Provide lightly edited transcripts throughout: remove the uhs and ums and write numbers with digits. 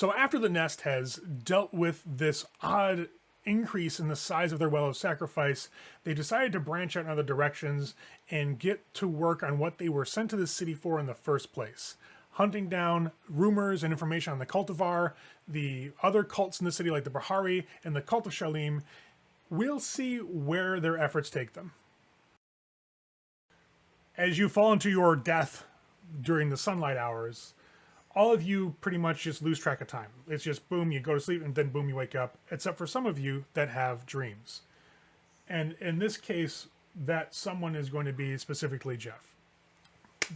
So after the nest has dealt with this odd increase in the size of their well of sacrifice, they decided to branch out in other directions and get to work on what they were sent to the city for in the first place. Hunting down rumors and information on the cultivar, the other cults in the city like the Bahari and the cult of Shalim. We'll see where their efforts take them. As you fall into your death during the sunlight hours, all of you pretty much just lose track of time. It's just boom, you go to sleep, and then boom, you wake up, except for some of you that have dreams. And in this case, that someone is going to be specifically Jeff.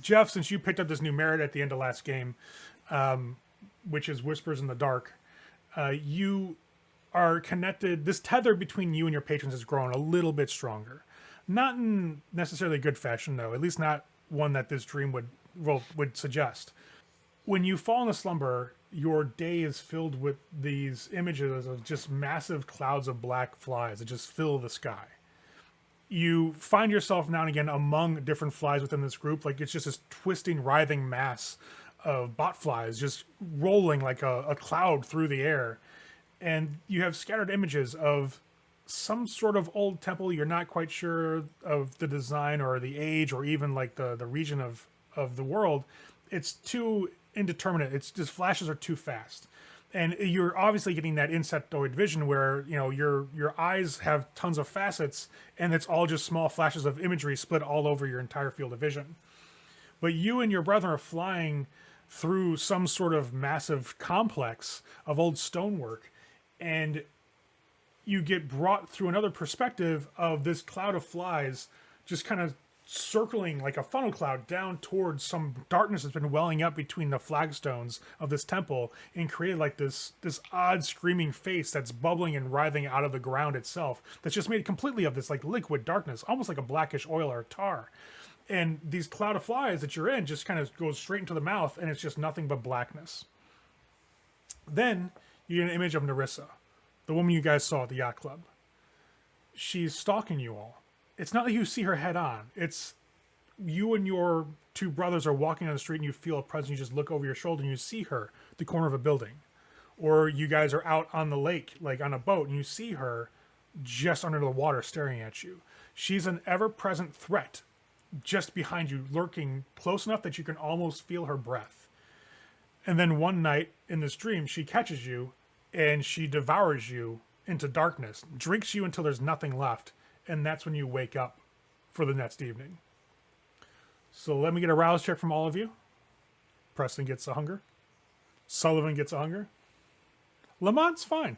Jeff, since you picked up this new merit at the end of last game, which is Whispers in the Dark, you are connected. This tether between you and your patrons has grown a little bit stronger. Not in necessarily good fashion, though, at least not one that this dream would suggest. When you fall into slumber, your day is filled with these images of just massive clouds of black flies that just fill the sky. You find yourself now and again among different flies within this group, like it's just this twisting, writhing mass of bot flies just rolling like a cloud through the air. And you have scattered images of some sort of old temple. You're not quite sure of the design or the age or even like the region of the world. It's too indeterminate. It's just flashes are too fast. And you're obviously getting that insectoid vision where, you know, your eyes have tons of facets and it's all just small flashes of imagery split all over your entire field of vision. But you and your brethren are flying through some sort of massive complex of old stonework, and you get brought through another perspective of this cloud of flies just kind of circling like a funnel cloud down towards some darkness that's been welling up between the flagstones of this temple and created like this odd screaming face that's bubbling and writhing out of the ground itself, that's just made completely of this like liquid darkness, almost like a blackish oil or tar. And these cloud of flies that you're in just kind of goes straight into the mouth, and it's just nothing but blackness. Then you get an image of Narissa, the woman you guys saw at the yacht club. She's stalking you all. It's not that you see her head on. It's you and your two brothers are walking on the street and you feel a presence. You just look over your shoulder and you see her at the corner of a building. Or you guys are out on the lake, like on a boat, and you see her just under the water staring at you. She's an ever-present threat just behind you, lurking close enough that you can almost feel her breath. And then one night in this dream, she catches you and she devours you into darkness, drinks you until there's nothing left. And that's when you wake up for the next evening. So let me get a rouse check from all of you. Preston gets a hunger. Sullivan gets a hunger. Lemont's fine.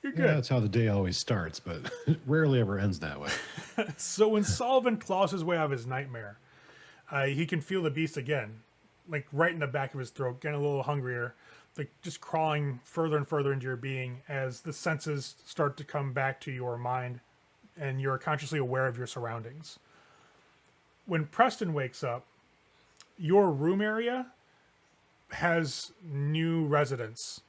You're good. Yeah, that's how the day always starts, but it rarely ever ends that way. So when Sullivan claws his way out of his nightmare, he can feel the beast again, like right in the back of his throat, getting a little hungrier, like just crawling further and further into your being as the senses start to come back to your mind and you're consciously aware of your surroundings. When Preston wakes up, your room area has new residents.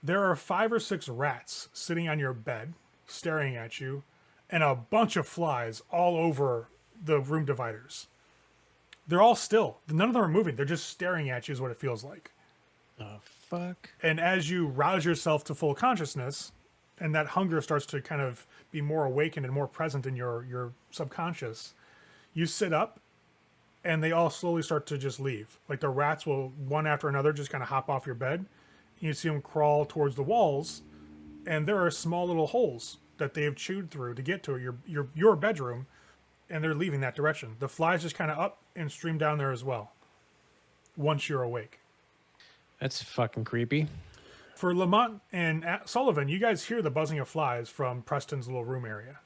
There are 5 or 6 rats sitting on your bed, staring at you, and a bunch of flies all over the room dividers. They're all still. None of them are moving. They're just staring at you is what it feels like. Oh, fuck. And as you rouse yourself to full consciousness, and that hunger starts to kind of be more awakened and more present in your subconscious, you sit up, and they all slowly start to just leave. Like the rats will, one after another, just kind of hop off your bed. You see them crawl towards the walls, and there are small little holes that they have chewed through to get to your bedroom, and they're leaving that direction. The flies just kind of up and stream down there as well, once you're awake. That's fucking creepy. For Lemont and Sullivan, you guys hear the buzzing of flies from Preston's little room area.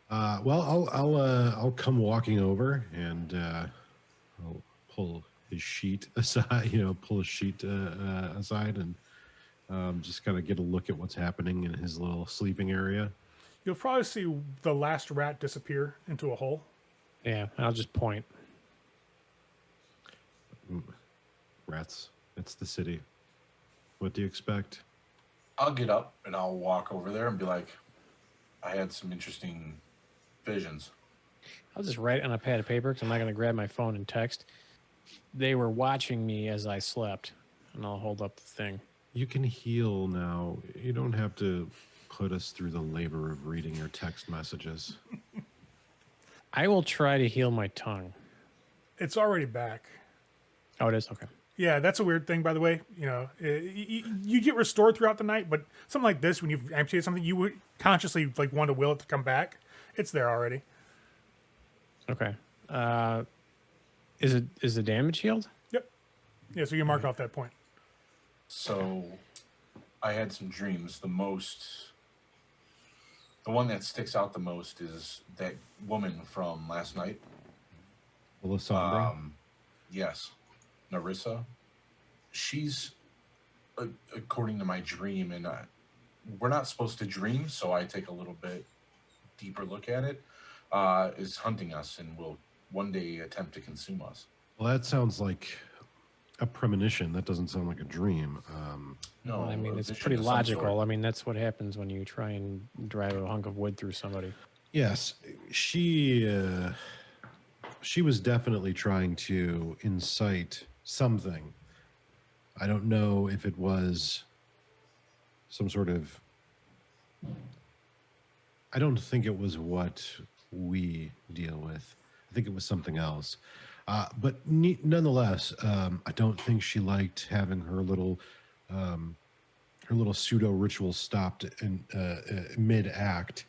Well, I'll come walking over and I'll pull his sheet aside, pull his sheet aside and just kind of get a look at what's happening in his little sleeping area. You'll probably see the last rat disappear into a hole. Yeah, I'll just point. Rats. It's the city. What do you expect? I'll get up and I'll walk over there and be like, I had some interesting visions. I'll just write on a pad of paper because I'm not going to grab my phone and text. They were watching me as I slept. and I'll hold up the thing. You can heal now. You don't have to put us through the labor of reading your text messages. I will try to heal my tongue. It's already back. Oh, it is? Okay. Yeah, that's a weird thing, by the way. You know, you get restored throughout the night, but something like this, when you've amputated something, you would consciously like want to will it to come back. It's there already. Okay. Is the damage healed? Yep. Yeah, so you mark off that point. So I had some dreams. The one that sticks out the most is that woman from last night. Alessandra? Yes, Narissa. She's, according to my dream, and we're not supposed to dream, so I take a little bit deeper look at it, is hunting us and will one day attempt to consume us. Well, that sounds like a premonition. That doesn't sound like a dream. No, Well, I mean, a it's vision pretty of some logical. sort. I mean, that's what happens when you try and drive a hunk of wood through somebody. Yes, she was definitely trying to incite something. I don't know if it was some sort of. I don't think it was what we deal with. I think it was something else. But nonetheless, I don't think she liked having her little pseudo ritual stopped in mid act.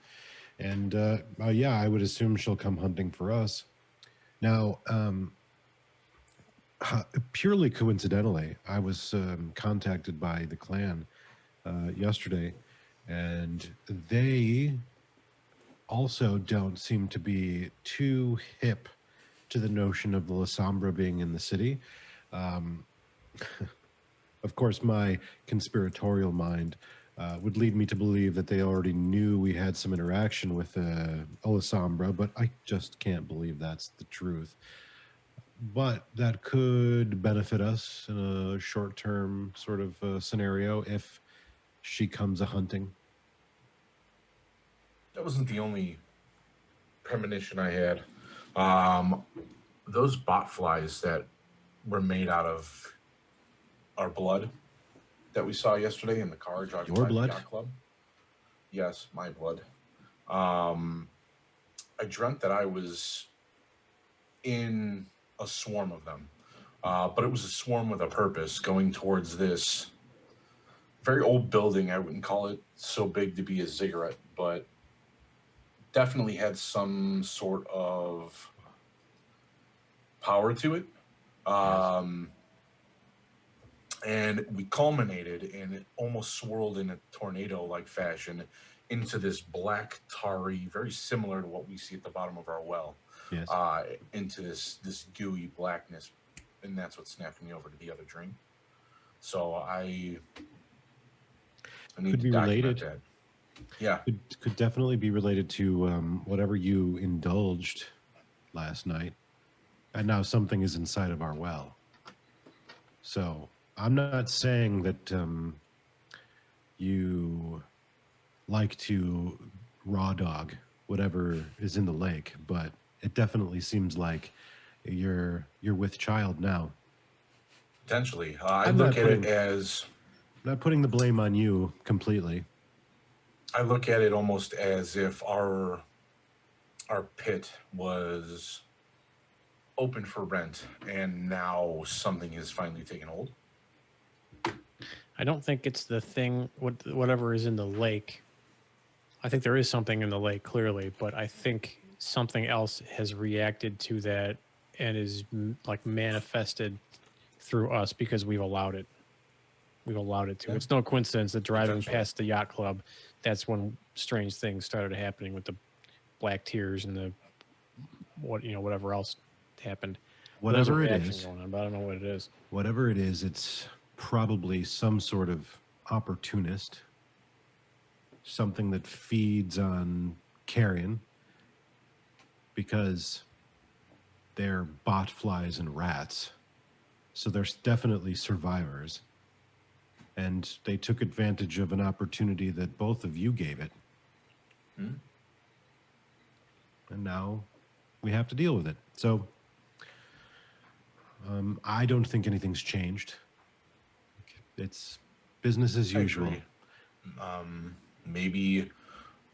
And yeah, I would assume she'll come hunting for us. Now, purely coincidentally, I was contacted by the clan yesterday, and they also don't seem to be too hip to the notion of the Lasombra being in the city. Of course, my conspiratorial mind would lead me to believe that they already knew we had some interaction with Alessandra, but I just can't believe that's the truth. But that could benefit us in a short-term sort of scenario if she comes a-hunting. That wasn't the only premonition I had. Those bot flies that were made out of our blood that we saw yesterday in the car driving Your by blood? the yacht club. Yes, my blood. I dreamt that I was in a swarm of them, but it was a swarm with a purpose, going towards this very old building. I wouldn't call it so big to be a ziggurat, but definitely had some sort of power to it. And we culminated, and it almost swirled in a tornado-like fashion into this black, tarry, very similar to what we see at the bottom of our well. Yes. Into this gooey blackness, and that's what snapped me over to the other dream. So I need Could to be document related. that. Yeah, Could definitely be related to whatever you indulged last night. And now something is inside of our well. So I'm not saying that you like to raw dog whatever is in the lake, but it definitely seems like you're with child now. potentially. I I'm look not at it putting- as Not putting the blame on you completely. I look at it almost as if our pit was open for rent, and now something is finally taken hold. I don't think it's the thing, whatever is in the lake. I think there is something in the lake, clearly, but I think something else has reacted to that and is like manifested through us because we've allowed it. We've allowed it to. Yeah. It's no coincidence that driving Potentially. past the yacht club, that's when strange things started happening with the black tears and the whatever else happened. There's a Whatever it reaction is, going on, but I don't know what it is. whatever it is, it's probably some sort of opportunist, something that feeds on carrion, because they're bot flies and rats. So there's definitely survivors. And they took advantage of an opportunity that both of you gave it. Hmm. And now we have to deal with it. So I don't think anything's changed. it's business as I usual. agree. Maybe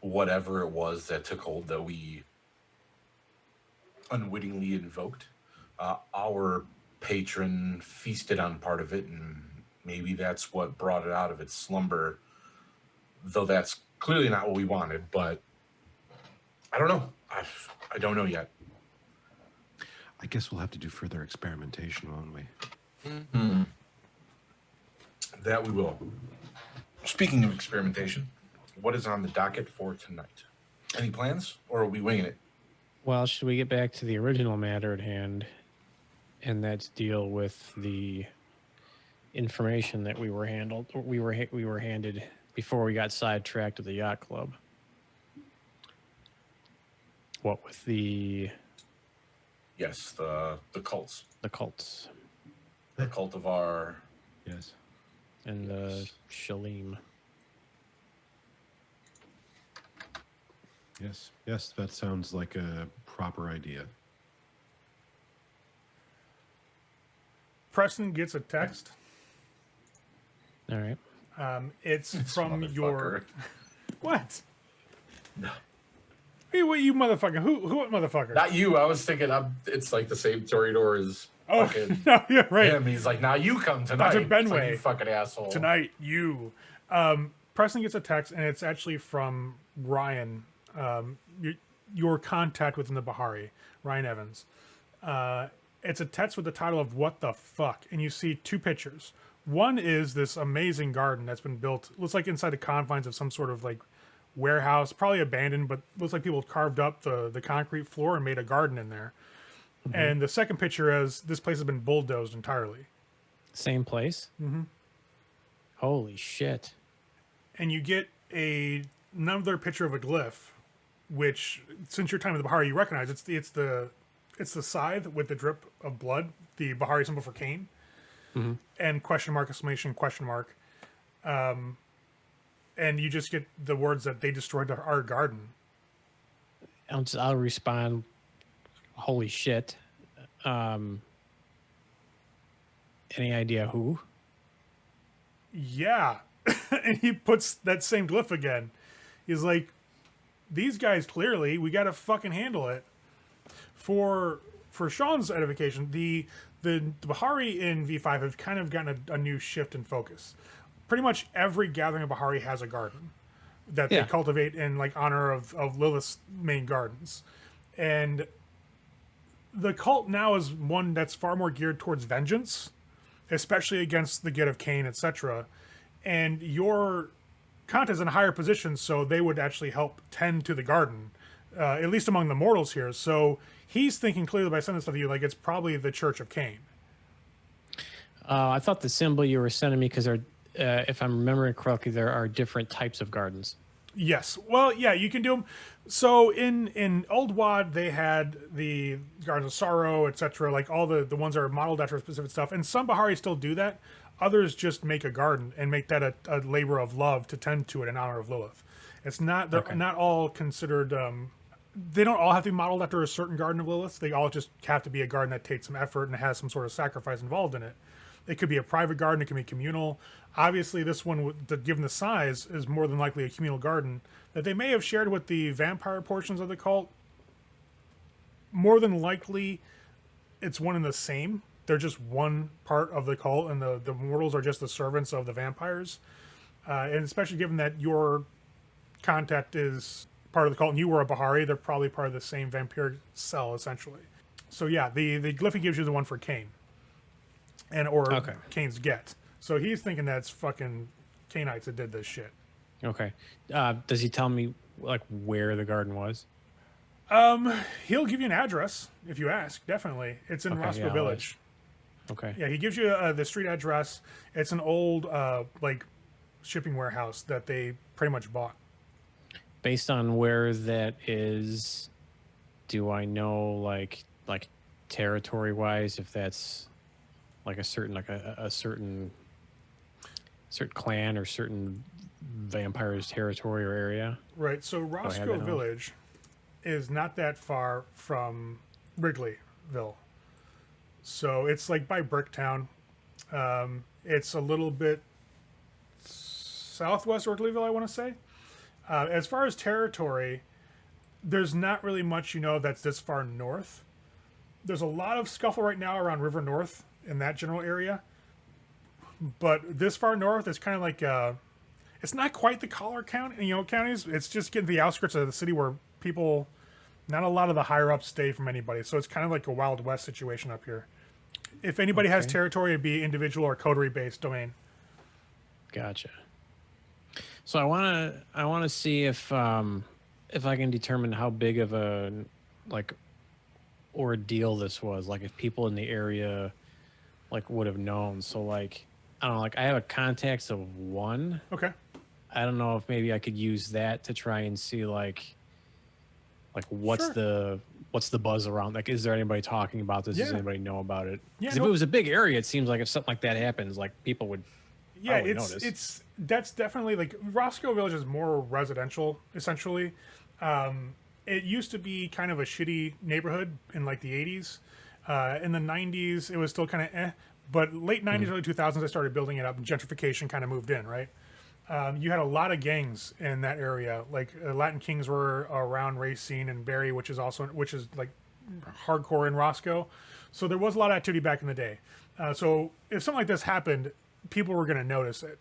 whatever it was that took hold that we unwittingly invoked, our patron feasted on part of it, and maybe that's what brought it out of its slumber. Though that's clearly not what we wanted, but I don't know. I don't know yet. I guess we'll have to do further experimentation, won't we? That we will. Speaking of experimentation, what is on the docket for tonight? Any plans, or are we winging it? Well, should we get back to the original matter at hand, and that's deal with the information that we were handed before we got sidetracked at the yacht club? What with the Yes, the cults, cults the cult of our. Yes. and the Shalim? Yes. Yes. That sounds like a proper idea. Preston gets a text. All right. It's from your Motherfucker. what? No. Hey, what you motherfucker? Who what motherfucker? Not you. I was thinking it's like the same Toreador as Oh, fucking no, yeah, right. him. He's like, now you come tonight. Dr. It's like, Benway. you fucking asshole. Tonight, you. Preston gets a text, and it's actually from Ryan, your contact within the Bahari, Ryan Evans. It's a text with the title of "What the fuck," and you see two pictures. One is this amazing garden that's been built. Looks like inside the confines of some sort of like warehouse, probably abandoned, but looks like people carved up the concrete floor and made a garden in there. Mm-hmm. And the second picture is this place has been bulldozed entirely. Same place? Mm-hmm. Holy shit. And you get another picture of a glyph, which, since your time in the Bahari, you recognize it's the scythe with the drip of blood, the Bahari symbol for Cain, and question mark, exclamation, question mark. And you just get the words that they destroyed our garden. I'll respond, holy shit. Any idea who? Yeah. And he puts that same glyph again. He's like, these guys clearly, we got to fucking handle it. For Sean's edification, the Bahari in V5 have kind of gotten a new shift in focus. Pretty much every gathering of Bahari has a garden that they cultivate in like honor of Lilith's main gardens. And the cult now is one that's far more geared towards vengeance, especially against the Git of Cain, etc. And your content is in a higher position, so they would actually help tend to the garden, at least among the mortals here. So he's thinking clearly by sending stuff to you, like it's probably the Church of Cain. I thought the symbol you were sending me, because if I'm remembering correctly, there are different types of gardens. Yes. Well, yeah, you can do them. So in Old Wad, they had the Gardens of Sorrow, etc. Like all the ones that are modeled after specific stuff. And some Bahari still do that. Others just make a garden and make that a labor of love to tend to it in honor of Lilith. It's not, they're not all considered, they don't all have to be modeled after a certain garden of Lilith. They all just have to be a garden that takes some effort and has some sort of sacrifice involved in it. It could be a private garden. It can be communal. Obviously, this one, given the size, is more than likely a communal garden that they may have shared with the vampire portions of the cult. More than likely, it's one and the same. They're just one part of the cult, and the mortals are just the servants of the vampires. And especially given that your contact is part of the cult and you were a Bahari, they're probably part of the same vampire cell, essentially. So yeah, the glyph gives you the one for Cain. Or Cain's get. So he's thinking that's fucking Cainites that did this shit. Okay. Does he tell me like where the garden was? He'll give you an address if you ask. Definitely, it's in Roscoe Village. Okay. Yeah, he gives you the street address. It's an old like shipping warehouse that they pretty much bought. Based on where that is, do I know like territory wise if that's like a certain a certain clan or certain vampire's territory or area? Right. So Roscoe Village is not that far from Wrigleyville. So it's like by Bricktown. It's a little bit southwest Ortoleville, I want to say. As far as territory, there's not really much that's this far north. There's a lot of scuffle right now around River North in that general area. But this far north, it's kind of like it's not quite the collar county, counties. It's just getting to the outskirts of the city where people, not a lot of the higher ups stay from anybody. So it's kind of like a Wild West situation up here. If anybody has territory, it'd be individual or coterie based domain. Gotcha. So I wanna see if I can determine how big of a ordeal this was. Like if people in the area would have known. So like I don't know. Like I have a contacts of 1. Okay. I don't know if maybe I could use that to try and see like what's the buzz around. Like, is there anybody talking about this? Does anybody know about it? Yeah. If it was a big area, it seems like if something like that happens, like people would. Yeah, notice. That's definitely like Roscoe Village is more residential essentially. It used to be kind of a shitty neighborhood in like the 80s. In the 90s, it was still kind of but late 90s, early 2000s, they started building it up, and gentrification kind of moved in, right? You had a lot of gangs in that area. Like Latin Kings were around Racine and Barry, which is like hardcore in Roscoe. So there was a lot of activity back in the day. So if something like this happened, people were going to notice it.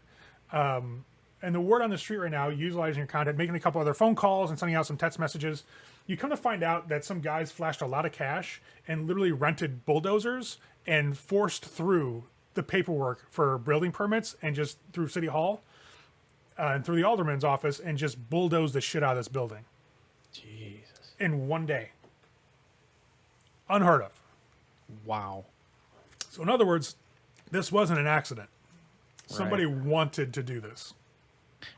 And the word on the street right now, utilizing your contact, making a couple other phone calls and sending out some text messages, you come to find out that some guys flashed a lot of cash and literally rented bulldozers and forced through the paperwork for building permits and just through City Hall and through the alderman's office and just bulldozed the shit out of this building. Jesus. In one day. Unheard of. Wow. So in other words, this wasn't an accident. Somebody wanted to do this.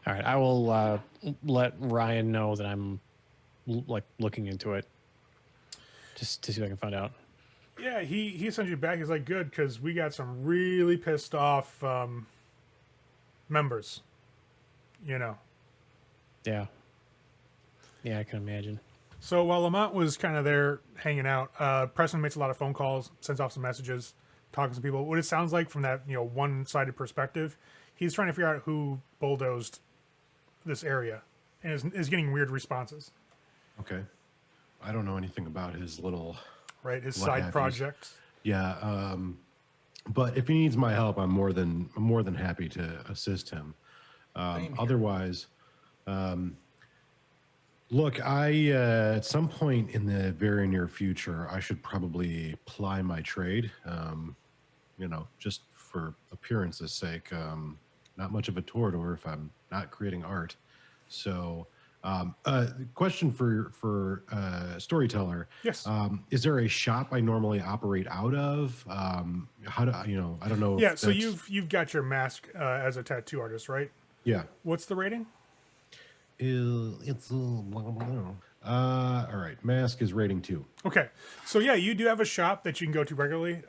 All right, I will let Ryan know that I'm looking into it, just to see if I can find out. Yeah, he sent you back. He's like, good, because we got some really pissed off members. Yeah, I can imagine. So while Lemont was kind of there hanging out, Preston makes a lot of phone calls, sends off some messages, talking to people. What it sounds like from that one-sided perspective, he's trying to figure out who bulldozed this area, and is getting weird responses. Okay. I don't know anything about his little his side project. Yeah. But if he needs my help, I'm more than happy to assist him. Otherwise, look, I at some point in the very near future, I should probably ply my trade. Just for appearance's sake. Not much of a Toreador if I'm not creating art. So, question for Storyteller. Yes. Is there a shop I normally operate out of? How do I don't know. Yeah. So you've got your mask as a tattoo artist, right? Yeah. What's the rating? It's all right. Mask is rating 2. Okay. So yeah, you do have a shop that you can go to regularly.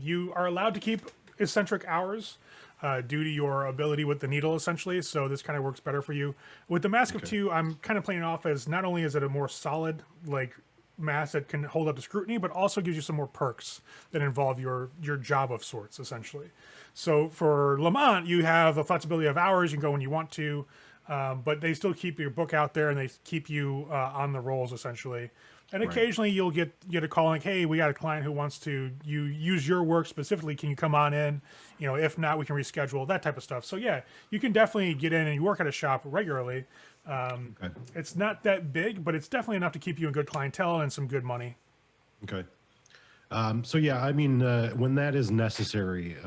You are allowed to keep eccentric hours due to your ability with the needle, essentially. So this kind of works better for you. With the Mask of 2, I'm kind of playing it off as not only is it a more solid mask that can hold up to scrutiny, but also gives you some more perks that involve your job of sorts, essentially. So for Lemont, you have the flexibility of hours. You can go when you want to. But they still keep your book out there and they keep you on the rolls, essentially. And occasionally you'll get a call like, hey, we got a client who wants to use your work specifically. Can you come on in? If not, we can reschedule, that type of stuff. So yeah, you can definitely get in and you work at a shop regularly. It's not that big, but it's definitely enough to keep you in good clientele and some good money. Okay. So yeah, I mean, when that is necessary,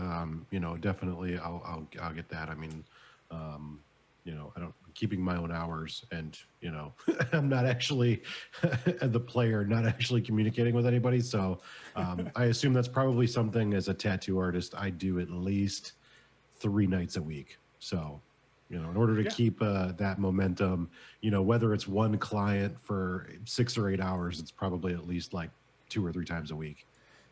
definitely I'll get that. I mean, I'm keeping my own hours and, I'm not actually the player, not actually communicating with anybody. So I assume that's probably something as a tattoo artist, I do at least 3 nights a week. So, in order to keep that momentum, whether it's one client for 6 or 8 hours, it's probably at least like 2 or 3 times a week.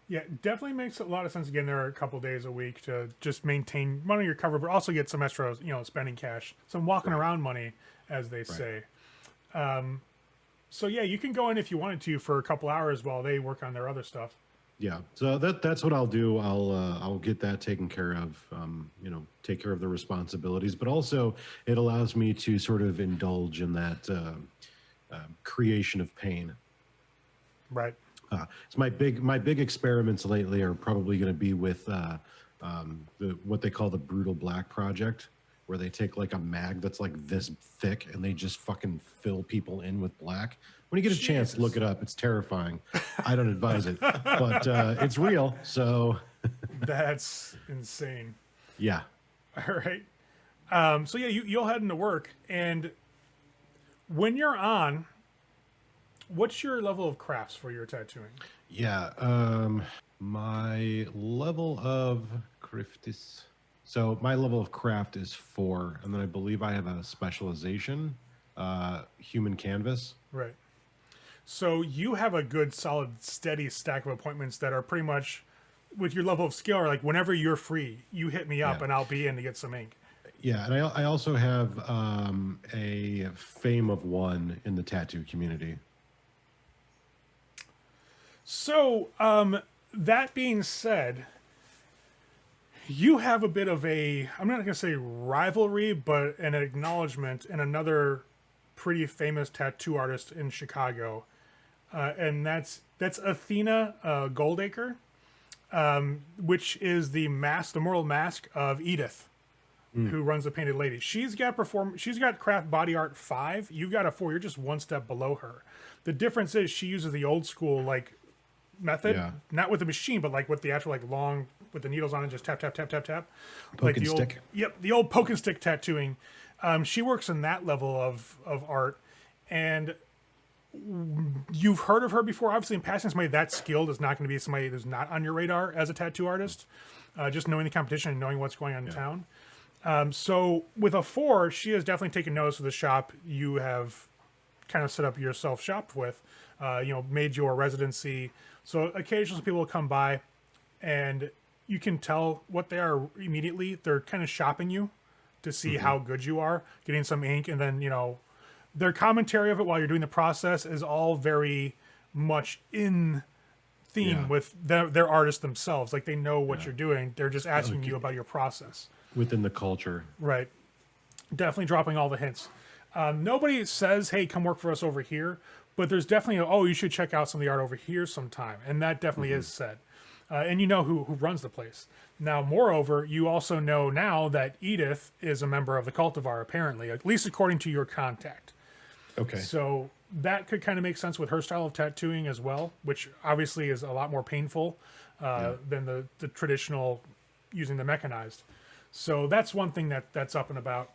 Yeah, definitely makes a lot of sense. Again, there are a couple days a week to just maintain money your cover, but also get some extra, spending cash, some walking around money, as they say. So yeah, you can go in if you wanted to for a couple hours while they work on their other stuff. Yeah, so that's what I'll do. I'll get that taken care of. Take care of the responsibilities, but also it allows me to sort of indulge in that creation of pain. Right. So my big experiments lately are probably going to be with the what they call the brutal black project, where they take like a mag that's like this thick and they just fucking fill people in with black. When you get a chance, Jesus. look it up. It's terrifying. I don't advise it, but it's real. So That's insane. yeah, All right. So yeah, you'll head into work, and when you're on, what's your level of crafts for your tattooing? yeah. My level of craft is so my level of craft is 4, and then I believe I have a specialization, human canvas. Right. So you have a good, solid, steady stack of appointments that are pretty much, with your level of skill, are like whenever you're free, you hit me up Yeah. and I'll be in to get some ink. Yeah, and I also have a fame of 1 in the tattoo community. So, that being said, you have a bit of a, I'm not going to say rivalry, but an acknowledgement in another pretty famous tattoo artist in Chicago. And that's Athena Goldacre, which is the mortal mask of Edith, who runs the Painted Lady. She's got craft body art 5. You've got a 4. You're just one step below her. The difference is she uses the old school method, Yeah. not with the machine, but with the actual long with the needles on it, just tap tap tap tap tap, Poke and the stick. the old poke and stick tattooing. She works in that level of art, and you've heard of her before. Obviously, in passing, somebody that skilled is not going to be somebody who's not on your radar as a tattoo artist. Just knowing the competition and knowing what's going on in town. So with a 4, she has definitely taken notice of the shop you have kind of set up yourself shop with. Made your residency. So occasionally people will come by, and you can tell what they are immediately. They're kind of shopping you to see how good you are, getting some ink, and then their commentary of it while you're doing the process is all very much in theme Yeah. with their artists themselves. Like they know what you're doing. They're just asking you about your process. Within the culture. Right. Definitely dropping all the hints. Nobody says, hey, come work for us over here. But there's definitely, you should check out some of the art over here sometime. And that definitely is said. And you know who runs the place. Now, moreover, you also know now that Edith is a member of the Cultivar, apparently, at least according to your contact. Okay. So that could kind of make sense with her style of tattooing as well, which obviously is a lot more painful than the traditional using the mechanized. So that's one thing that's up and about.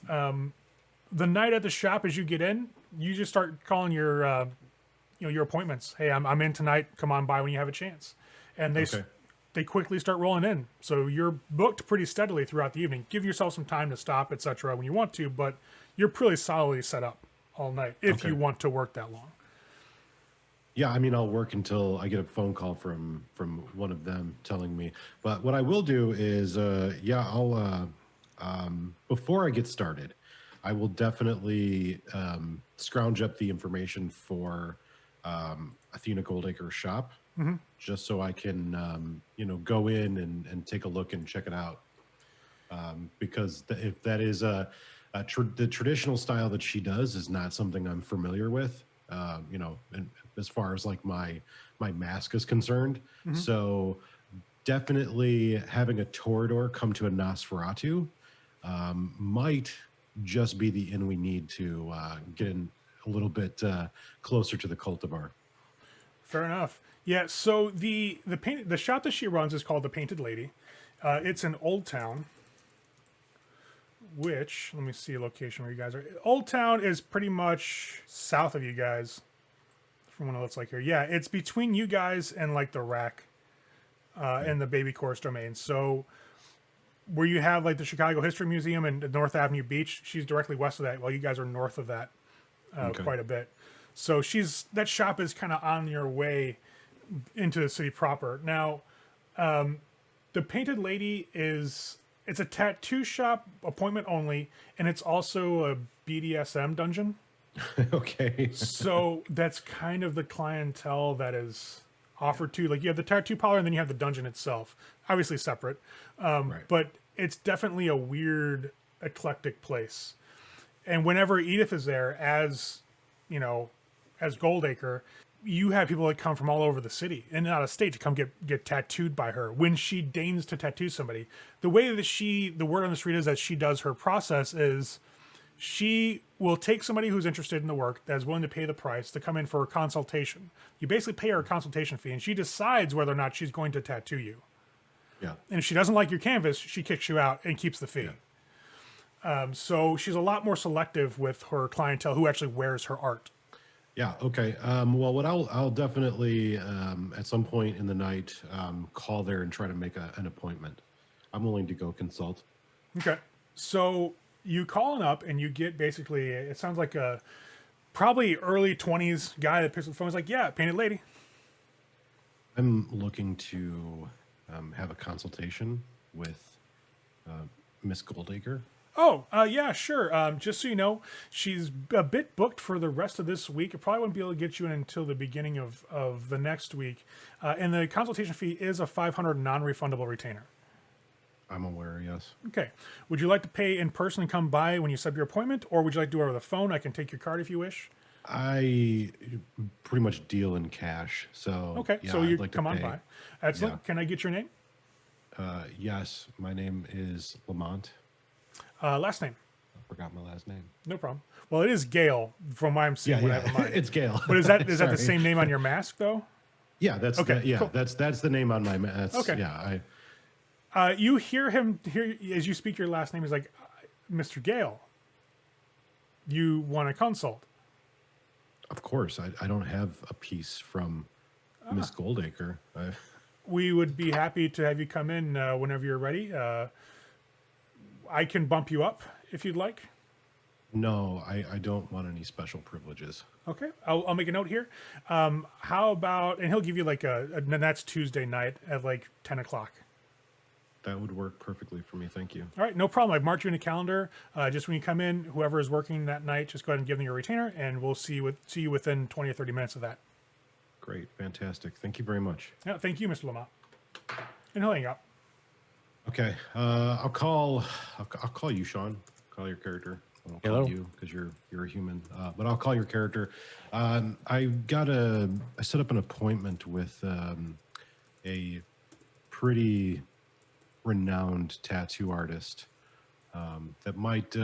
The night at the shop, as you get in, you just start calling your your appointments. Hey, I'm in tonight. Come on by when you have a chance. And they quickly start rolling in. So you're booked pretty steadily throughout the evening. Give yourself some time to stop, etc. when you want to, but you're pretty solidly set up all night if you want to work that long. Yeah, I mean, I'll work until I get a phone call from one of them telling me. But what I will do is, I'll before I get started, I will definitely scrounge up the information for Athena Goldacre's shop, just so I can go in and take a look and check it out. Because if that is the traditional style that she does is not something I'm familiar with. And as far as like my mask is concerned. So definitely having a Toreador come to a Nosferatu might just be the in we need to get in a little bit closer to the cultivar. Fair enough. Yeah. So the shop that she runs is called the Painted Lady. It's in Old Town. Which, let me see a location where you guys are. Old Town is pretty much south of you guys, from what it looks like here. Yeah, it's between you guys and like the rack and the Baby Chorus domain. So where you have like the Chicago History Museum and North Avenue Beach, she's directly west of that, while you guys are north of that quite a bit. So that shop is kind of on your way into the city proper. Now, the Painted Lady it's a tattoo shop, appointment only, and it's also a BDSM dungeon. Okay. So that's kind of the clientele that is offer to, like, you have the tattoo parlor and then you have the dungeon itself, obviously separate. Right. But it's definitely a weird, eclectic place. And whenever Edith is there as, you know, as Goldacre, you have people that come from all over the city and out of state to come get tattooed by her. When she deigns to tattoo somebody, the way that the word on the street is that she does her process is she will take somebody who's interested in the work, that's willing to pay the price, to come in for a consultation. You basically pay her a consultation fee, and she decides whether or not she's going to tattoo you. Yeah. And if she doesn't like your canvas, she kicks you out and keeps the fee. So she's a lot more selective with her clientele who actually wears her art. Yeah. Okay. Well, what I'll definitely at some point in the night call there and try to make an appointment. I'm willing to go consult. Okay. So you calling up and you get basically, it sounds like a probably early 20s guy that picks up the phone. Is like, yeah, painted lady. I'm looking to have a consultation with Miss Goldacre. Oh, yeah, sure. Just so you know, she's a bit booked for the rest of this week. I probably won't be able to get you in until the beginning of the next week. And the consultation fee is a $500 non-refundable retainer. I'm aware, yes. Okay. Would you like to pay in person and come by when you set up your appointment, or would you like to do it over the phone? I can take your card if you wish. I pretty much deal in cash, so Okay, yeah, so you I'd like to come on pay. by. Excellent. Yeah. Can I get your name? Yes, my name is Lemont. Last name? I forgot my last name. No problem. Well, it is Gail from what I'm seeing. Yeah, What I have in mind. it's Gail. But is that the Sorry. same name on your mask though? Yeah, that's Okay, cool. that's the name on my mask. Okay. Yeah, You hear him as you speak your last name. He's like, Mr. Gale, you want a consult? of course. I don't have a piece from Miss Goldacre. We would be happy to have you come in whenever you're ready. I can bump you up if you'd like. No, I don't want any special privileges. Okay, I'll make a note here. How about, and he'll give you like and that's Tuesday night at like 10 o'clock. That would work perfectly for me. Thank you. All right, no problem. I've marked you in a calendar. Just when you come in, whoever is working that night, just go ahead and give them your retainer, and we'll see you within 20 or 30 minutes of that. Great, fantastic. Thank you very much. Yeah, thank you, Mr. Lamont. And he'll hang up. Okay, I'll call you, Sean. Call your character. I won't Hello. call you because you're a human, but I'll call your character. I set up an appointment with a pretty renowned tattoo artist that might.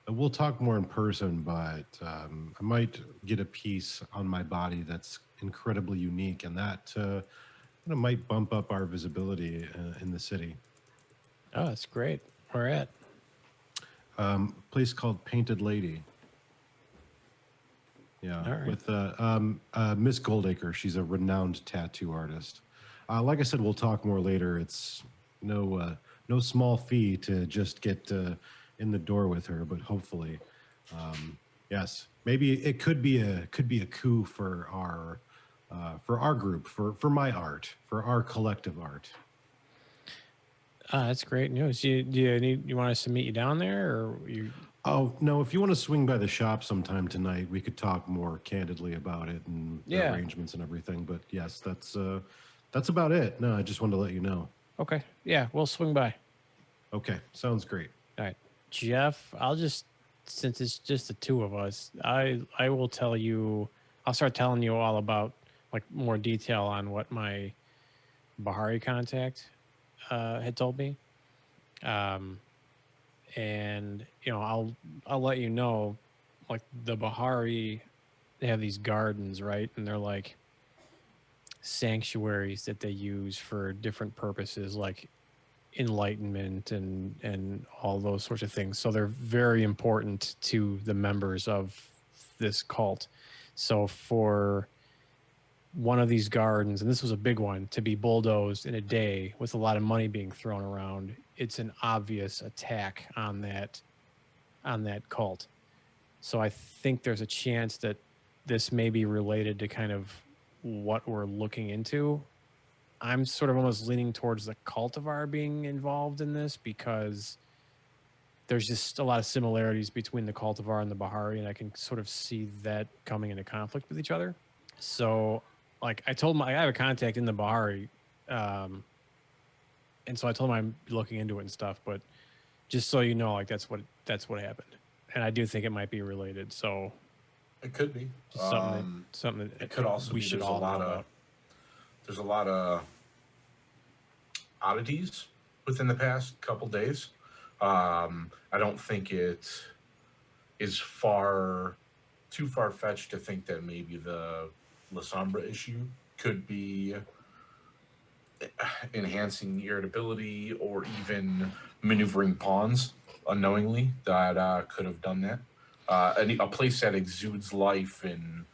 We'll talk more in person, but I might get a piece on my body that's incredibly unique, and that might bump up our visibility in the city. Oh, that's great. Where at? Place called Painted Lady. Yeah, All right. with Miss Goldacre. She's a renowned tattoo artist. Like I said, we'll talk more later. It's no small fee to just get in the door with her, but hopefully, yes, maybe it could be a coup for our group, for my art, for our collective art. That's great news. You want us to meet you down there, or you? Oh no! If you want to swing by the shop sometime tonight, we could talk more candidly about it and the Yeah. arrangements and everything. But yes, that's about it. No, I just wanted to let you know. Okay, yeah, we'll swing by. Okay, sounds great. All right, Jeff. Since it's just the two of us, I will tell you. I'll start telling you all about like more detail on what my Bahari contact had told me. And I'll let you know, like the Bahari, they have these gardens, right? And they're like sanctuaries that they use for different purposes, like enlightenment and all those sorts of things. So they're very important to the members of this cult. So for one of these gardens, and this was a big one, to be bulldozed in a day with a lot of money being thrown around, it's an obvious attack on that cult. So I think there's a chance that this may be related to kind of what we're looking into. I'm sort of almost leaning towards the cultivar being involved in this because there's just a lot of similarities between the cultivar and the Bahari, and I can sort of see that coming into conflict with each other. So like I told him I have a contact in the Bahari, and so I told him I'm looking into it and stuff. But just so you know, like that's what happened, and I do think it might be related. So It could be. just something that It could also we be should there's a all know lot of about. there's a lot of oddities within the past couple days. I don't think it is too far fetched to think that maybe the La Sombra issue could be enhancing irritability or even maneuvering pawns unknowingly that could have done that. A place that exudes life and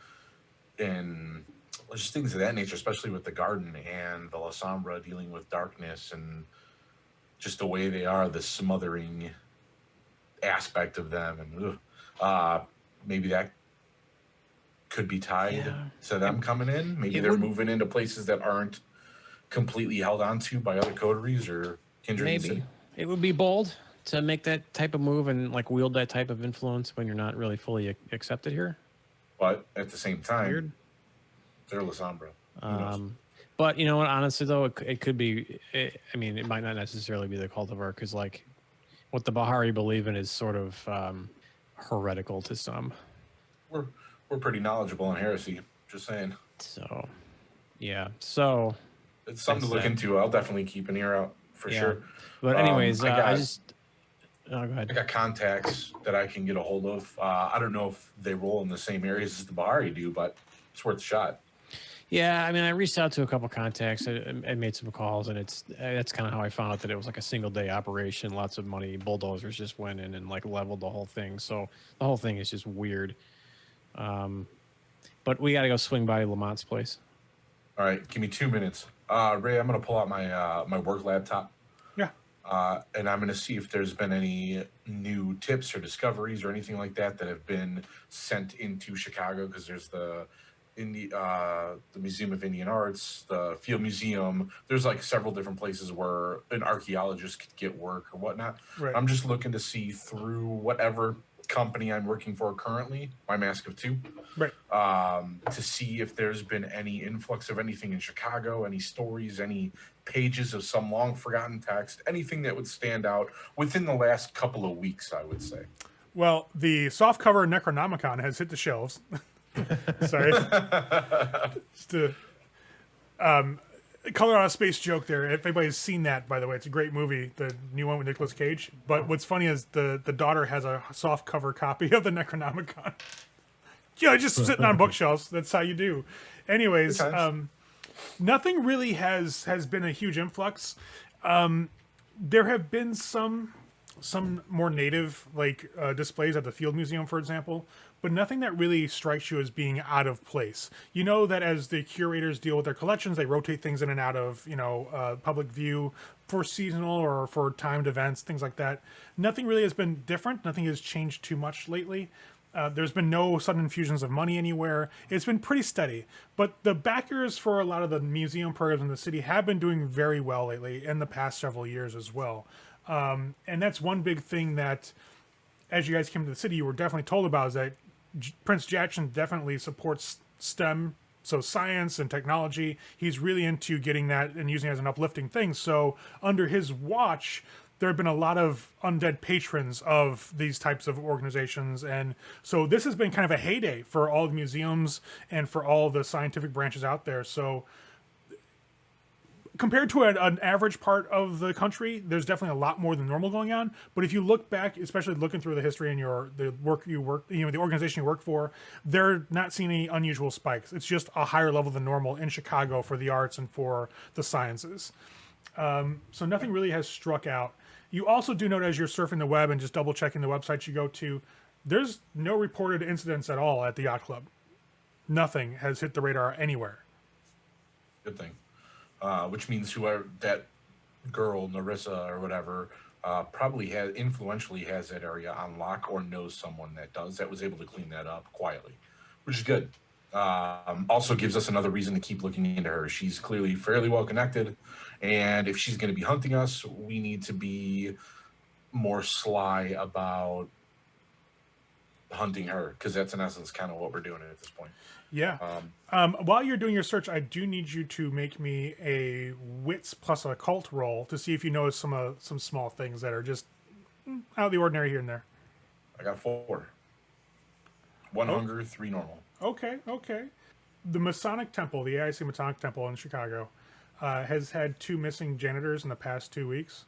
just things of that nature, especially with the garden and the La Sombra dealing with darkness and just the way they are, the smothering aspect of them, and maybe that could be tied Yeah. to them coming in. Maybe It they're would- moving into places that aren't completely held onto by other coteries or kindred. in the Maybe city. it would be bold to make that type of move and like wield that type of influence when you're not really fully accepted here. But at the same time, Weird. they're La Sombra. Who knows? But you know what? Honestly, though, it could be. I mean, it might not necessarily be the cultivar because, like, what the Bahari believe in is sort of heretical to some. We're pretty knowledgeable in heresy. Just saying, So, yeah. So, it's something to look That's into. I'll definitely keep an ear out for Yeah. sure. but anyways, I I got- just. Oh, go I ahead. got contacts that I can get a hold of. I don't know if they roll in the same areas as the Bahari do, but it's worth a shot. Yeah, I mean, I reached out to a couple contacts. I made some calls, and that's kind of how I found out that it was like a single day operation. Lots of money. Bulldozers just went in and like leveled the whole thing. So the whole thing is just weird. But we got to go swing by Lamont's place. All right, give me 2 minutes. Ray, I'm going to pull out my my work laptop. Yeah. And I'm going to see if there's been any new tips or discoveries or anything like that that have been sent into Chicago, because there's the Museum of Indian Arts, the Field Museum. There's like several different places where an archaeologist could get work or whatnot. Right. I'm just looking to see through whatever company I'm working for currently, my Mask of Two, Right. to see if there's been any influx of anything in Chicago, any stories, any pages of some long forgotten text, anything that would stand out within the last couple of weeks, I would say. Well, the softcover Necronomicon has hit the shelves. Sorry. Just a Color Out of Space joke there. If anybody's seen that, by the way, it's a great movie, the new one with Nicolas Cage. But what's funny is the daughter has a softcover copy of the Necronomicon. Yeah, just sitting on bookshelves. That's how you do. Anyways, Good times. nothing really has been a huge influx. There have been some more native displays at the Field Museum, for example, but nothing that really strikes you as being out of place. You know that as the curators deal with their collections, they rotate things in and out of public view for seasonal or for timed events, things like that. Nothing really has been different. Nothing has changed too much lately. There's been no sudden infusions of money anywhere. It's been pretty steady. But the backers for a lot of the museum programs in the city have been doing very well lately in the past several years as well. And that's one big thing that, as you guys came to the city, you were definitely told about, is that Prince Jackson definitely supports STEM, so science and technology. He's really into getting that and using it as an uplifting thing. So under his watch, there have been a lot of undead patrons of these types of organizations. And so this has been kind of a heyday for all the museums and for all the scientific branches out there. So compared to an average part of the country, there's definitely a lot more than normal going on. But if you look back, especially looking through the history and the organization you work for, they're not seeing any unusual spikes. It's just a higher level than normal in Chicago for the arts and for the sciences. So nothing really has struck out. You also do note, as you're surfing the web and just double checking the websites you go to, there's no reported incidents at all at the yacht club. Nothing has hit the radar anywhere. Good thing. Which means whoever that girl, Narissa or whatever, probably influentially has that area on lock or knows someone that was able to clean that up quietly, which is good. Also gives us another reason to keep looking into her. She's clearly fairly well connected, and if she's going to be hunting us, we need to be more sly about hunting her, because that's in essence kind of what we're doing at this point. Yeah. While you're doing your search, I do need you to make me a wits plus occult roll to see if you notice some small things that are just out of the ordinary here and there. I got 4. 1 hunger, 3 normal. Okay. The Masonic Temple, the AIC Masonic Temple in Chicago, has had 2 missing janitors in the past 2 weeks.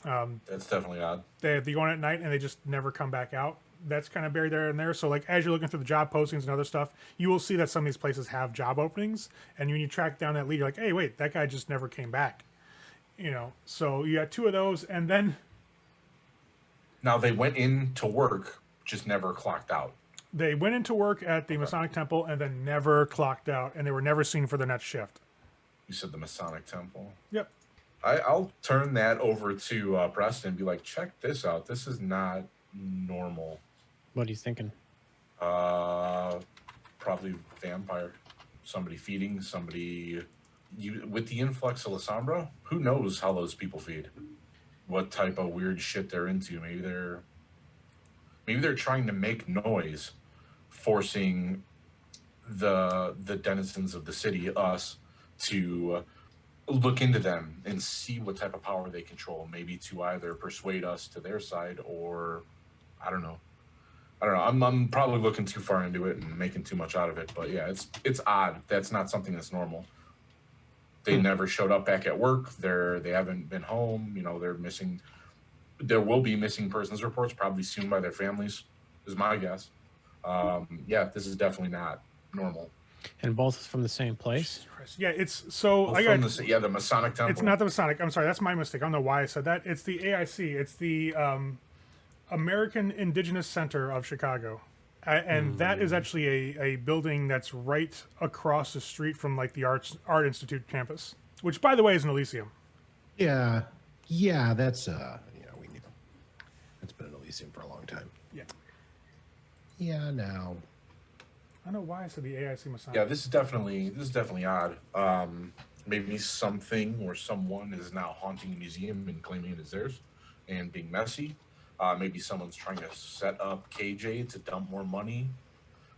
That's definitely odd. They go in at night and they just never come back out. That's kind of buried there and there. So, like, as you're looking through the job postings and other stuff, you will see that some of these places have job openings. And when you track down that lead, you're like, hey, wait, that guy just never came back. So you got 2 of those, and then... Now, they went in to work, just never clocked out. They went into work at the Masonic Temple and then never clocked out, and they were never seen for their next shift. You said the Masonic Temple? Yep. I'll turn that over to Preston and be like, check this out. This is not normal. What are you thinking? Probably vampire. Somebody feeding, somebody... with the influx of La Sombra, who knows how those people feed? What type of weird shit they're into. Maybe they're trying to make noise, forcing the denizens of the city, us, to look into them and see what type of power they control. Maybe to either persuade us to their side, or I don't know. I'm probably looking too far into it and making too much out of it. But yeah, it's odd. That's not something that's normal. They never showed up back at work. They haven't been home. They're missing. There will be missing persons reports probably soon by their families, is my guess. Yeah, this is definitely not normal. And both from the same place? Yeah, it's so Both I got the Masonic Temple. It's not the Masonic. I'm sorry, that's my mistake. I don't know why I said that. It's the AIC. It's the American Indigenous Center of Chicago. And that is actually a building that's right across the street from like the Art Institute campus, which, by the way, is an Elysium. Yeah, that's we knew. It's been an Elysium for a long time. Yeah. Now, I don't know why I said the AIC Masonic. Yeah, this is definitely odd. Maybe something or someone is now haunting a museum and claiming it is theirs, and being messy. Maybe someone's trying to set up KJ to dump more money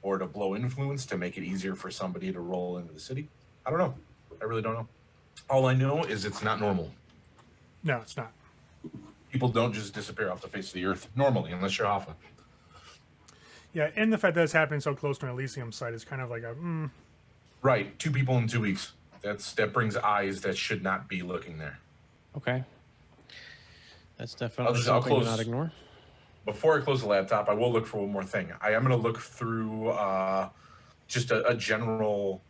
or to blow influence to make it easier for somebody to roll into the city. I don't know. I really don't know. All I know is it's not normal. No, it's not. People don't just disappear off the face of the earth normally, unless you're Hoffa. Yeah, and the fact that it's happening so close to an Elysium site is kind of like a... Right. 2 people in 2 weeks. That brings eyes that should not be looking there. Okay. That's definitely something to not ignore. Before I close the laptop, I will look for one more thing. I am going to look through just a general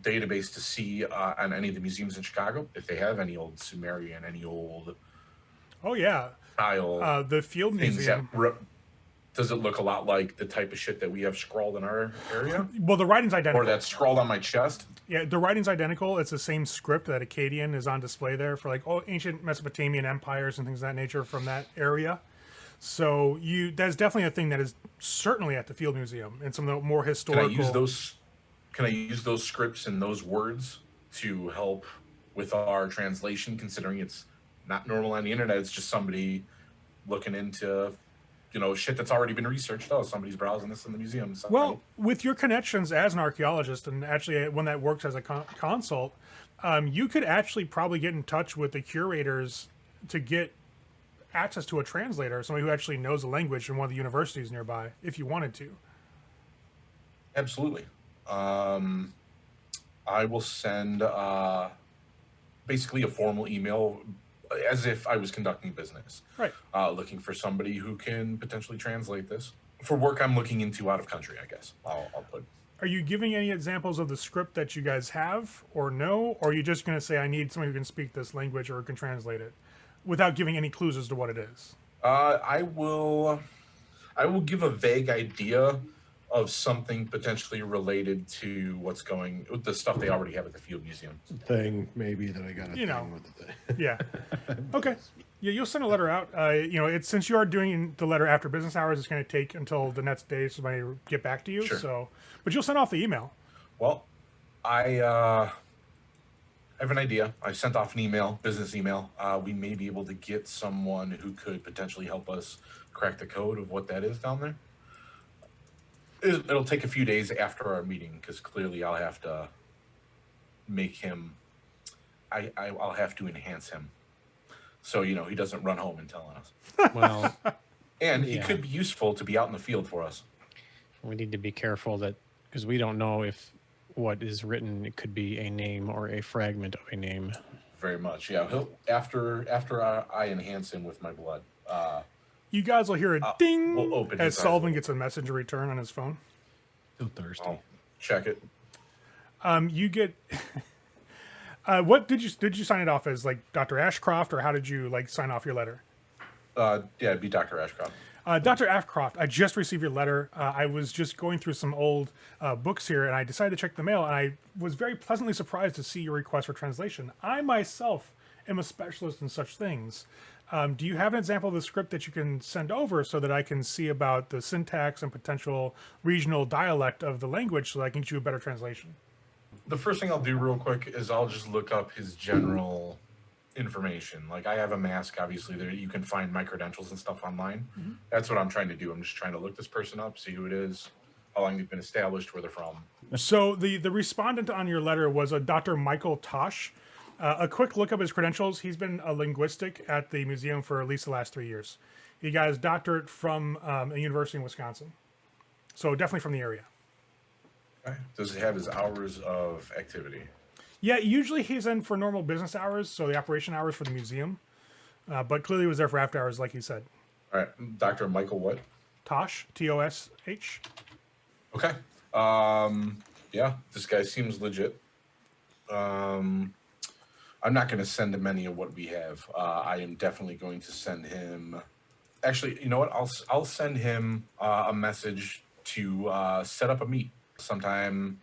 database to see on any of the museums in Chicago if they have any old Sumerian, any old style the Field things Museum. Does it look a lot like the type of shit that we have scrawled in our area? Well, the writing's identical. Or that's scrawled on my chest? Yeah, the writing's identical. It's the same script that Akkadian is on display there for like ancient Mesopotamian empires and things of that nature from that area. So that's definitely a thing that is certainly at the Field Museum and some of the more historical. Can I use those scripts and those words to help with our translation, considering it's not normal on the internet? It's just somebody looking into shit that's already been researched. Oh, somebody's browsing this in the museum. Well, with your connections as an archaeologist, and actually one that works as a consult, you could actually probably get in touch with the curators to get access to a translator, somebody who actually knows the language from one of the universities nearby, if you wanted to. Absolutely. I will send basically a formal email as if I was conducting business. Right. Looking for somebody who can potentially translate this. For work I'm looking into out of country, I guess. I'll put. Are you giving any examples of the script that you guys have or no? Or are you just going to say, I need somebody who can speak this language or can translate it without giving any clues as to what it is? I will give a vague idea of something potentially related to what's going with the stuff they already have at the Field Museum. Thing maybe that I got a thing with the thing. Yeah. Okay. Yeah, you'll send a letter out. It's since you are doing the letter after business hours, it's going to take until the next day for somebody to get back to you. Sure. So, but you'll send off the email. Well, I have an idea. I sent off an email, business email. We may be able to get someone who could potentially help us crack the code of what that is down there. It'll take a few days after our meeting because clearly I'll have to make him. I'll have to enhance him, so he doesn't run home and tell us. Well, And he yeah. could be useful to be out in the field for us. We need to be careful that because we don't know if what is written it could be a name or a fragment of a name. Very much, yeah. He'll after I enhance him with my blood. You guys will hear a we'll ding open as his eyes Sullivan a gets a message in return on his phone. So thirsty. I'll check it. You get what did you sign it off as, like Dr. Ashcroft, or how did you like sign off your letter? Yeah, it'd be Dr. Ashcroft. Dr. Ashcroft, I just received your letter. I was just going through some old books here, and I decided to check the mail, and I was very pleasantly surprised to see your request for translation. I myself am a specialist in such things. Do you have an example of the script that you can send over so that I can see about the syntax and potential regional dialect of the language so that I can get you a better translation? The first thing I'll do real quick is I'll just look up his general information. Like I have a mask, obviously. There you can find my credentials and stuff online. Mm-hmm. That's what I'm trying to do. I'm just trying to look this person up, see who it is, how long they've been established, where they're from. So the respondent on your letter was a Dr. Michael Tosh. A quick look up his credentials. He's been a linguistic at the museum for at least the last 3 years. He got his doctorate from a university in Wisconsin. So definitely from the area. Okay. Does he have his hours of activity? Yeah, usually he's in for normal business hours, so the operation hours for the museum. But clearly he was there for after hours, like he said. All right. Dr. Michael what? Tosh, Tosh. Okay. Yeah, this guy seems legit. I'm not going to send him any of what we have. I am definitely going to send him. Actually, you know what? I'll send him a message to set up a meet sometime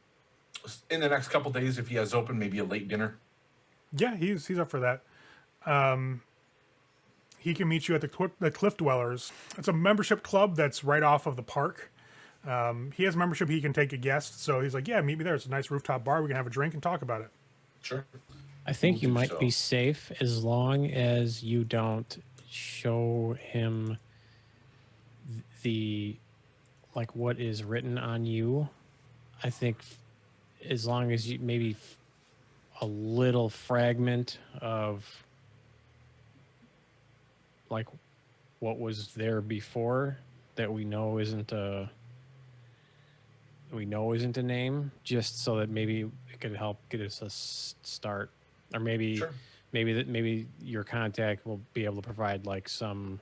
in the next couple days if he has open. Maybe a late dinner. Yeah, he's up for that. He can meet you at the Cliff Dwellers. It's a membership club that's right off of the park. He has membership. He can take a guest. So he's like, yeah, meet me there. It's a nice rooftop bar. We can have a drink and talk about it. Sure. I think you do might so. be safe as long as you don't show him the like what is written on you. I think as long as you maybe a little fragment of like what was there before that we know isn't a name, just so that maybe it could help get us a start. Or maybe Sure. maybe your contact will be able to provide like some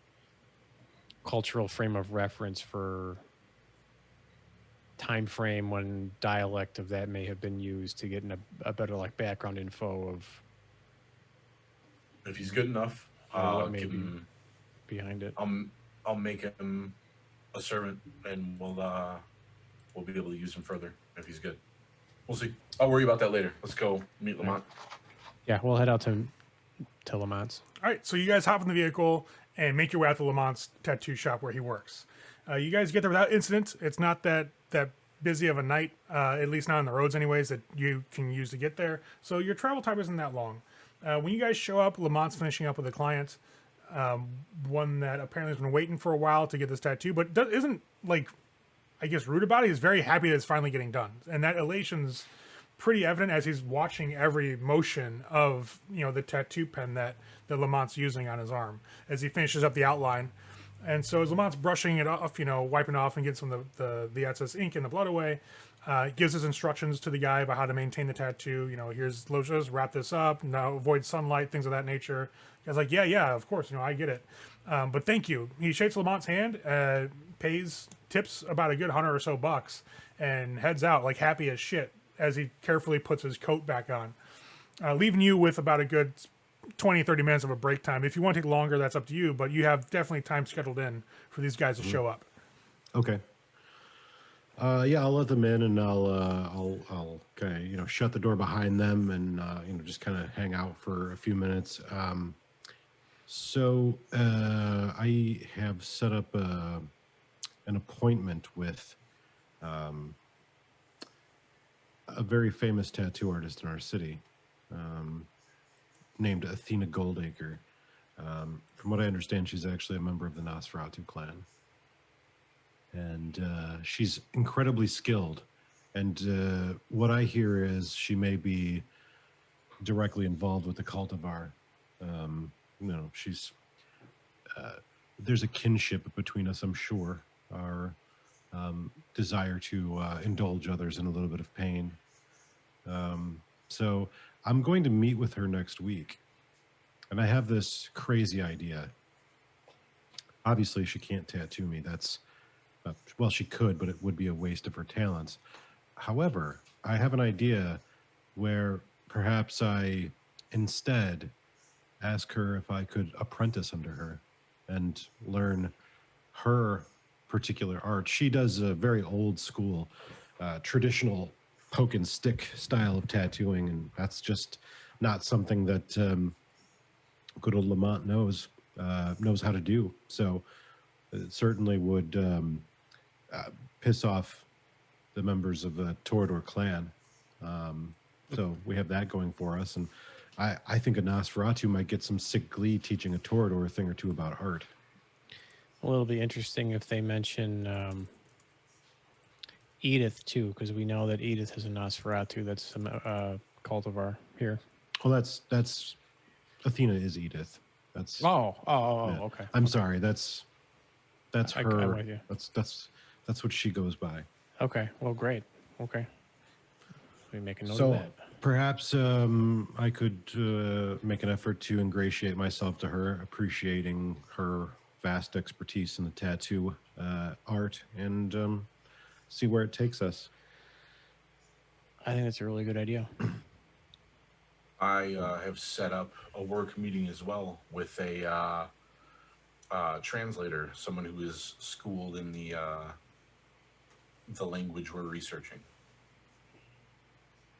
cultural frame of reference for time frame when dialect of that may have been used to get in a better like background info of If he's good enough, what I'll may give be him. behind it. I'll make him a servant, and we'll be able to use him further if he's good. We'll see. I'll worry about that later. Let's go meet Lemont. Yeah, we'll head out to Lamont's. All right, so you guys hop in the vehicle and make your way out to Lamont's tattoo shop where he works. You guys get there without incident. It's not that busy of a night, at least not on the roads anyways, that you can use to get there. So your travel time isn't that long. When you guys show up, Lamont's finishing up with a client, one that apparently has been waiting for a while to get this tattoo, but isn't, like, I guess, rude about it. He's very happy that it's finally getting done. And that elation's pretty evident as he's watching every motion of, the tattoo pen that Lamont's using on his arm as he finishes up the outline. And so as Lamont's brushing it off, wiping it off and getting some of the excess ink and the blood away, gives his instructions to the guy about how to maintain the tattoo. Here's lotions, wrap this up, now avoid sunlight, things of that nature. The guy's like, yeah, of course, I get it. But thank you. He shakes Lamont's hand, pays tips about a good $100 or so, and heads out like happy as shit as he carefully puts his coat back on, leaving you with about a good 20, 30 minutes of a break time. If you want to take longer, that's up to you, but you have definitely time scheduled in for these guys to show up. Okay. Yeah, I'll let them in, and I'll kind of shut the door behind them, and just kind of hang out for a few minutes. So I have set up an appointment with a very famous tattoo artist in our city, named Athena Goldacre. From what I understand, she's actually a member of the Nosferatu clan. and she's incredibly skilled. And what I hear is she may be directly involved with the cultivar. She's there's a kinship between us, I'm sure. Our desire to indulge others in a little bit of pain. So I'm going to meet with her next week, and I have this crazy idea. Obviously, she can't tattoo me. That's well, she could, but it would be a waste of her talents. However, I have an idea where perhaps I instead ask her if I could apprentice under her and learn her particular art. She does a very old school, traditional poke and stick style of tattooing, and that's just not something that good old Lemont knows how to do. So it certainly would piss off the members of the Toreador clan. So we have that going for us, and I think a Nosferatu might get some sick glee teaching a Toreador a thing or two about art. Well, it'll be interesting if they mention Edith too, because we know that Edith is a Nosferatu. That's a cultivar here. Well, that's Athena is Edith. That's Oh, yeah. okay. I'm sorry. That's I'm her. with you. That's what she goes by. Okay, well, great. Okay. We make a note of So that. perhaps I could make an effort to ingratiate myself to her, appreciating her vast expertise in the tattoo art, and see where it takes us. I think that's a really good idea. I have set up a work meeting as well with a translator, someone who is schooled in the language we're researching.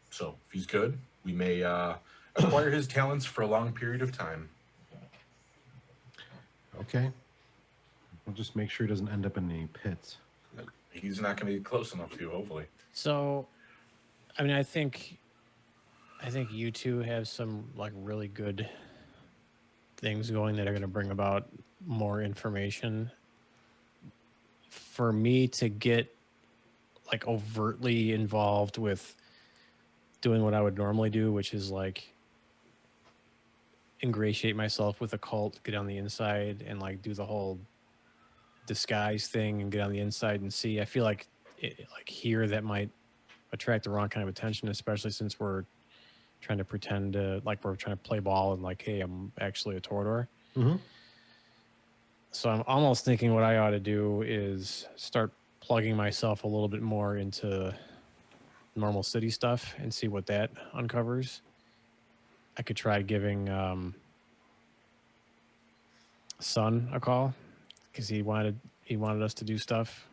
So if he's good, we may acquire his talents for a long period of time. Okay. We'll just make sure he doesn't end up in any pits. He's not going to get close enough to, hopefully. So, I mean, I think you two have some like really good things going that are going to bring about more information. For me to get like overtly involved with doing what I would normally do, which is like ingratiate myself with a cult, get on the inside and like do the whole disguise thing and get on the inside and see. I feel like here that might attract the wrong kind of attention, especially since we're trying to pretend like we're trying to play ball and like, hey, I'm actually a Toreador. Mm-hmm. So I'm almost thinking what I ought to do is start plugging myself a little bit more into normal city stuff and see what that uncovers. I could try giving Son a call because he wanted us to do stuff.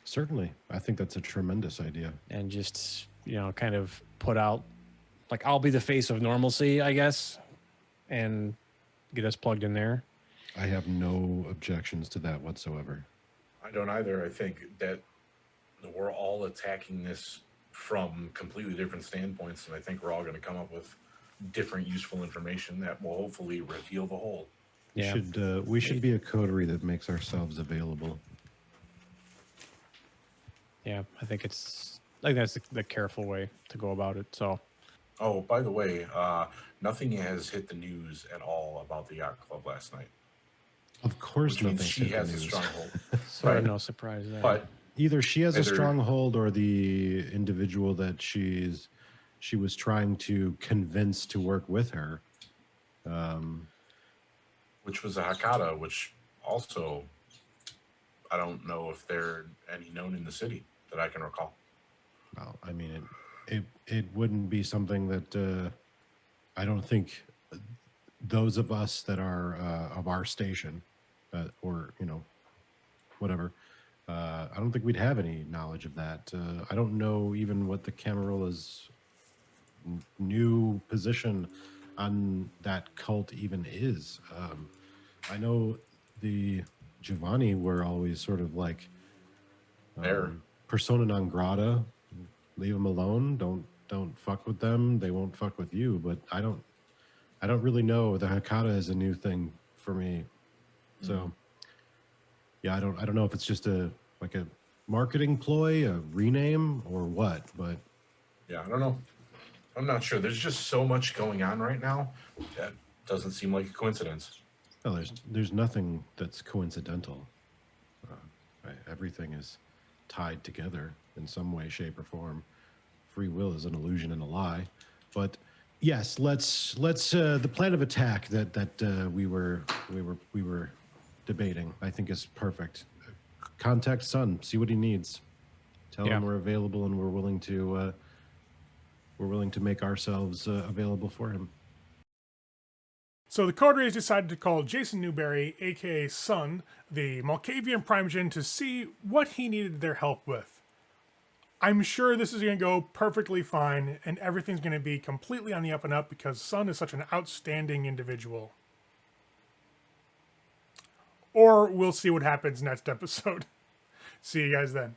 Certainly. I think that's a tremendous idea. And just, kind of put out, like, I'll be the face of normalcy, I guess, and get us plugged in there. I have no objections to that whatsoever. I don't either. I think that we're all attacking this from completely different standpoints, and I think we're all going to come up with different useful information that will hopefully reveal the whole. Yeah. We should be a coterie that makes ourselves available. Yeah, I think that's the careful way to go about it. So, oh, by the way, nothing has hit the news at all about the yacht club last night. Of course, Which means nothing. she hit the has a news. stronghold. sort of no surprise there. But Either she has a Either- stronghold, or the individual that she was trying to convince to work with her. which was a Hakata, which also I don't know if there are any known in the city that I can recall. Well, I mean, it wouldn't be something that I don't think those of us that are of our station, or whatever. I don't think we'd have any knowledge of that. I don't know even what the Camarola's new position on that cult even is. I know the Giovanni were always sort of like There. persona non grata. Leave them alone. Don't fuck with them. They won't fuck with you. But I don't really know. The Hakata is a new thing for me. So yeah, I don't know if it's just a like a marketing ploy, a rename, or what? But Yeah, I don't know. I'm not sure. There's just so much going on right now that doesn't seem like a coincidence. no, there's nothing that's coincidental. Everything is tied together in some way, shape, or form. Free will is an illusion and a lie. But yes, let's the plan of attack that we were debating, I think, is perfect. Contact Sun, see what he needs. Tell Yeah. him we're available and we're willing to make ourselves available for him. So the Coteries decided to call Jason Newberry, aka Sun, the Malkavian Primogen, to see what he needed their help with. I'm sure this is going to go perfectly fine, and everything's going to be completely on the up and up because Sun is such an outstanding individual. Or we'll see what happens next episode. See you guys then.